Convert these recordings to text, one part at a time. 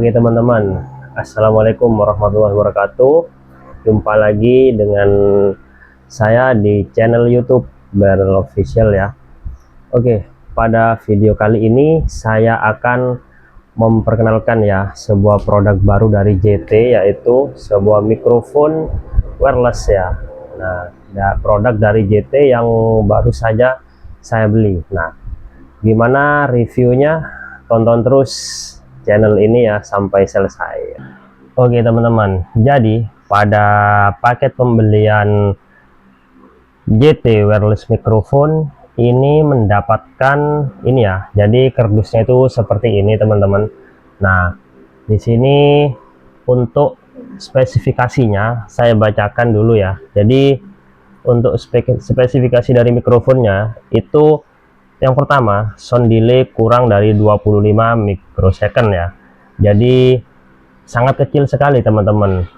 Oke teman-teman, Assalamualaikum warahmatullahi wabarakatuh. Jumpa lagi dengan saya di channel YouTube Barrel Official ya. Oke, pada video kali ini saya akan memperkenalkan ya sebuah produk baru dari JT, yaitu sebuah mikrofon wireless ya. Nah, produk dari JT yang baru saja saya beli. Nah, gimana reviewnya? Tonton terus channel ini ya sampai selesai. Oke teman-teman, jadi pada paket pembelian JT wireless microphone ini mendapatkan ini ya, jadi kardusnya itu seperti ini teman-teman. Nah, di sini untuk spesifikasinya saya bacakan dulu ya. Jadi untuk spesifikasi dari mikrofonnya itu, yang pertama, sound delay kurang dari 25 mikrosecond ya. Jadi sangat kecil sekali teman-teman,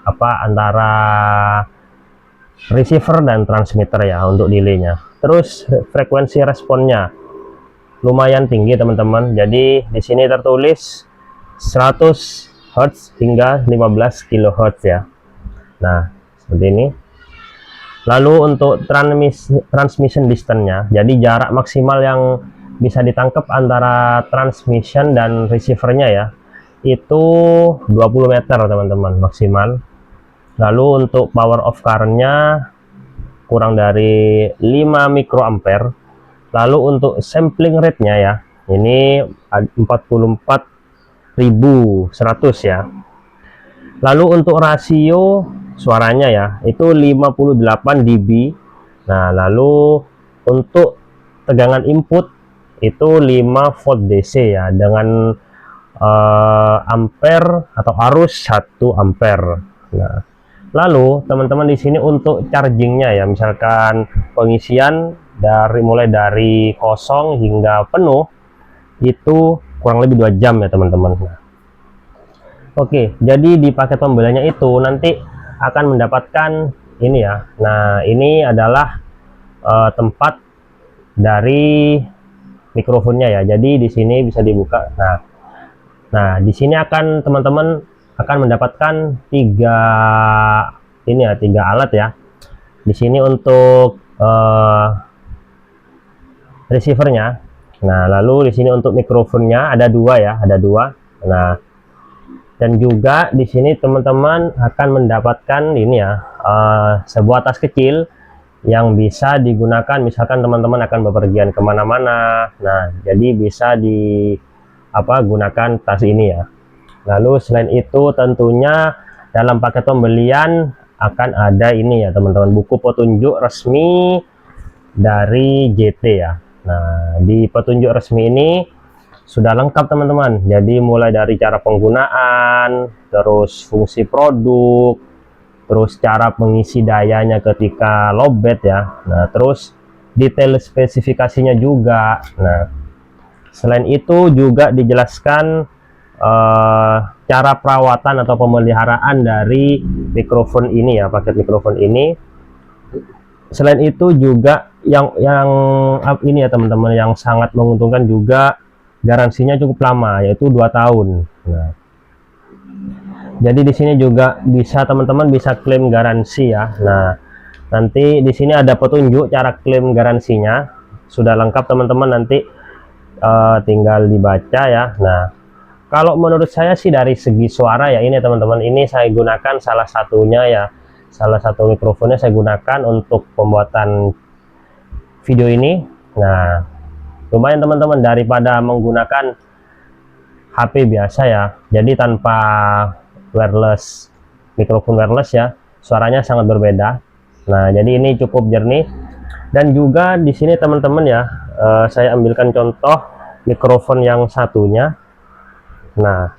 antara receiver dan transmitter ya untuk delaynya. Terus frekuensi responnya lumayan tinggi teman-teman. Jadi di sini tertulis 100 Hz hingga 15 kHz ya. Nah, seperti ini. Lalu untuk transmission distance-nya, jadi jarak maksimal yang bisa ditangkap antara transmission dan receivernya ya, itu 20 meter teman-teman maksimal. Lalu untuk power of current-nya kurang dari 5 mikroampere. Lalu untuk sampling rate-nya ya, ini 44.100 ya. Lalu untuk rasio suaranya ya, itu 58 dB. Nah, lalu untuk tegangan input itu 5 volt DC ya, dengan ampere atau arus 1 ampere. Nah, lalu teman-teman di sini untuk chargingnya ya, misalkan pengisian mulai dari kosong hingga penuh itu kurang lebih 2 jam ya teman-teman. Nah, oke, jadi di paket pembeliannya itu nanti akan mendapatkan ini ya. Nah, ini adalah tempat dari mikrofonnya ya. Jadi di sini bisa dibuka. Nah, di sini akan teman-teman akan mendapatkan tiga alat ya. Di sini untuk receivernya. Nah, lalu di sini untuk mikrofonnya ada dua ya, ada dua. Nah, dan juga di sini teman-teman akan mendapatkan ini ya, sebuah tas kecil yang bisa digunakan misalkan teman-teman akan bepergian kemana-mana. Nah, jadi bisa gunakan tas ini ya. Lalu selain itu tentunya dalam paket pembelian akan ada ini ya teman-teman, buku petunjuk resmi dari JT ya. Nah, di petunjuk resmi ini sudah lengkap teman-teman, jadi mulai dari cara penggunaan, terus fungsi produk, terus cara mengisi dayanya ketika lowbat ya. Nah, terus detail spesifikasinya juga. Nah, selain itu juga dijelaskan cara perawatan atau pemeliharaan dari mikrofon ini ya, paket mikrofon ini. Selain itu juga yang ini ya teman-teman, yang sangat menguntungkan juga, garansinya cukup lama, yaitu 2 tahun. Nah, jadi di sini juga bisa teman-teman bisa klaim garansi ya. Nah, nanti di sini ada petunjuk cara klaim garansinya, sudah lengkap teman-teman, nanti tinggal dibaca ya. Nah, kalau menurut saya sih dari segi suara ya, ini teman-teman, ini saya gunakan salah satunya ya, salah satu mikrofonnya saya gunakan untuk pembuatan video ini. Nah, lumayan teman-teman daripada menggunakan HP biasa ya, jadi tanpa wireless, mikrofon wireless ya, suaranya sangat berbeda. Nah, jadi ini cukup jernih. Dan juga di sini teman-teman ya, saya ambilkan contoh mikrofon yang satunya. Nah,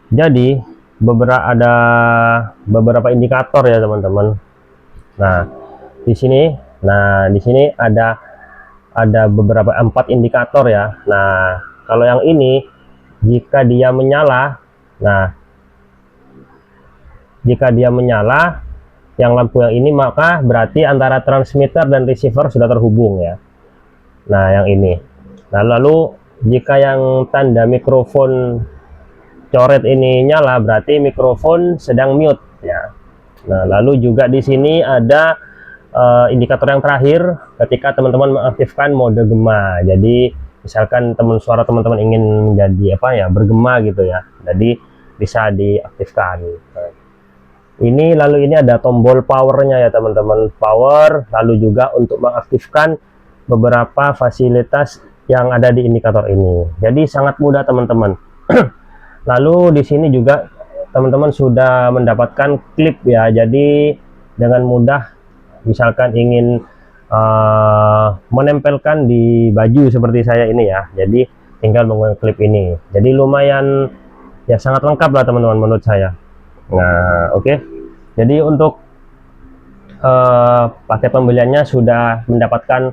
jadi ada beberapa indikator ya teman-teman. Nah, di sini ada beberapa 4 indikator ya. Nah, kalau yang ini jika dia menyala, yang lampu yang ini, maka berarti antara transmitter dan receiver sudah terhubung ya. Nah, yang ini. Nah, lalu jika yang tanda mikrofon coret ini nyala berarti mikrofon sedang mute ya. Nah, lalu juga di sini ada indikator yang terakhir ketika teman-teman mengaktifkan mode gema. Jadi misalkan suara teman-teman ingin menjadi apa ya, bergema gitu ya, jadi bisa diaktifkan. Nah, ini lalu ini ada tombol powernya ya teman-teman, power, lalu juga untuk mengaktifkan beberapa fasilitas yang ada di indikator ini. Jadi sangat mudah teman-teman. Lalu di sini juga teman-teman sudah mendapatkan klip ya, jadi dengan mudah misalkan ingin menempelkan di baju seperti saya ini ya, jadi tinggal menggunakan klip ini. Jadi lumayan ya, sangat lengkap lah teman-teman menurut saya. Nah oke, jadi untuk paket pembeliannya sudah mendapatkan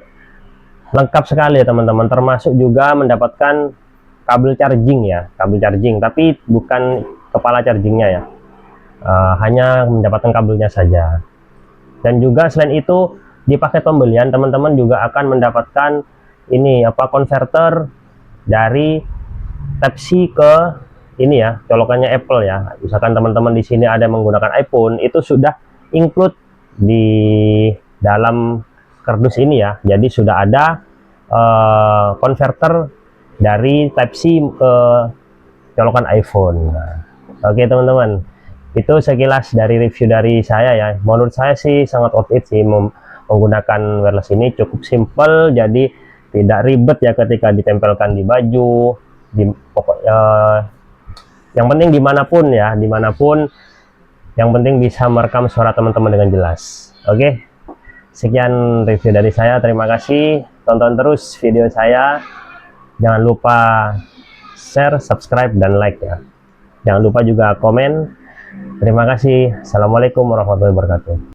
lengkap sekali ya teman-teman, termasuk juga mendapatkan kabel charging ya, kabel charging, tapi bukan kepala chargingnya ya, hanya mendapatkan kabelnya saja. Dan juga selain itu di paket pembelian teman-teman juga akan mendapatkan ini apa, konverter dari Type-C ke ini ya, colokannya Apple ya. Misalkan teman-teman di sini ada menggunakan iPhone, itu sudah include di dalam kardus ini ya, jadi sudah ada konverter dari Type-C ke colokan iPhone. Nah, oke teman-teman, itu sekilas dari review dari saya ya. Menurut saya sih sangat worth it sih menggunakan wireless ini, cukup simple, jadi tidak ribet ya ketika ditempelkan di baju, di yang penting dimanapun ya, dimanapun, yang penting bisa merekam suara teman-teman dengan jelas. Oke, sekian review dari saya, terima kasih, tonton terus video saya. Jangan lupa share, subscribe, dan like ya. Jangan lupa juga komen. Terima kasih. Assalamualaikum warahmatullahi wabarakatuh.